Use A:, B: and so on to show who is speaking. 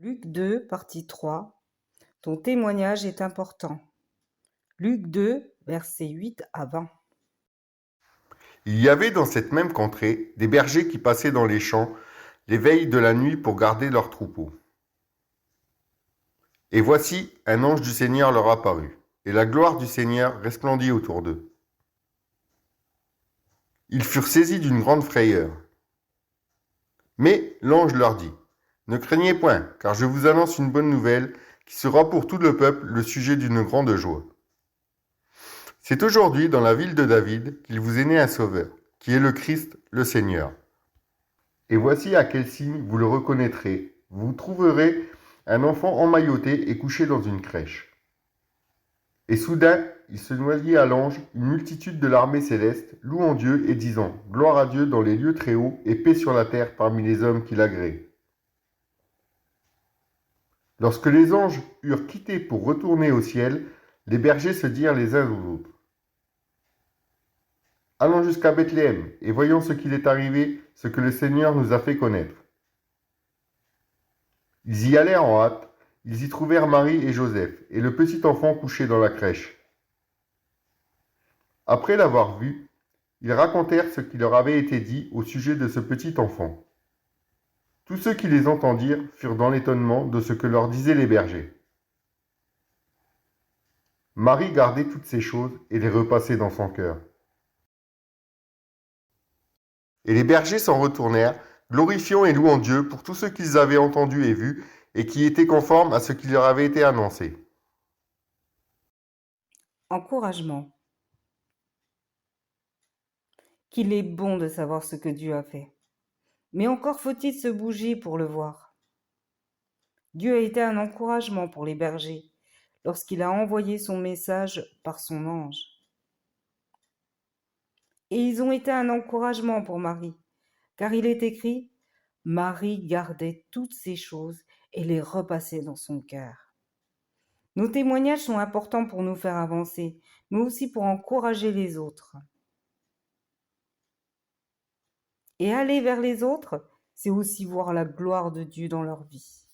A: Luc 2, partie 3. Ton témoignage est important. Luc 2, versets 8 à 20.
B: Il y avait dans cette même contrée des bergers qui passaient dans les champs les veilles de la nuit pour garder leurs troupeaux. Et voici, un ange du Seigneur leur apparut, et la gloire du Seigneur resplendit autour d'eux. Ils furent saisis d'une grande frayeur. Mais l'ange leur dit, « Ne craignez point, car je vous annonce une bonne nouvelle qui sera pour tout le peuple le sujet d'une grande joie. C'est aujourd'hui dans la ville de David qu'il vous est né un sauveur, qui est le Christ, le Seigneur. Et voici à quel signe vous le reconnaîtrez. Vous trouverez un enfant emmailloté et couché dans une crèche. » Et soudain, il se noyait à l'ange une multitude de l'armée céleste, louant Dieu et disant « Gloire à Dieu dans les lieux très hauts et paix sur la terre parmi les hommes qui l'agréent. » Lorsque les anges eurent quitté pour retourner au ciel, les bergers se dirent les uns aux autres. « Allons jusqu'à Bethléem et voyons ce qu'il est arrivé, ce que le Seigneur nous a fait connaître. » Ils y allèrent en hâte, ils y trouvèrent Marie et Joseph, et le petit enfant couché dans la crèche. Après l'avoir vu, ils racontèrent ce qui leur avait été dit au sujet de ce petit enfant. Tous ceux qui les entendirent furent dans l'étonnement de ce que leur disaient les bergers. Marie gardait toutes ces choses et les repassait dans son cœur. Et les bergers s'en retournèrent, glorifiant et louant Dieu pour tout ce qu'ils avaient entendu et vu, et qui était conforme à ce qui leur avait été annoncé.
A: Encouragement. Qu'il est bon de savoir ce que Dieu a fait. Mais encore faut-il se bouger pour le voir. Dieu a été un encouragement pour les bergers lorsqu'il a envoyé son message par son ange. Et ils ont été un encouragement pour Marie, car il est écrit « Marie gardait toutes ces choses et les repassait dans son cœur ». Nos témoignages sont importants pour nous faire avancer, mais aussi pour encourager les autres. Et aller vers les autres, c'est aussi voir la gloire de Dieu dans leur vie.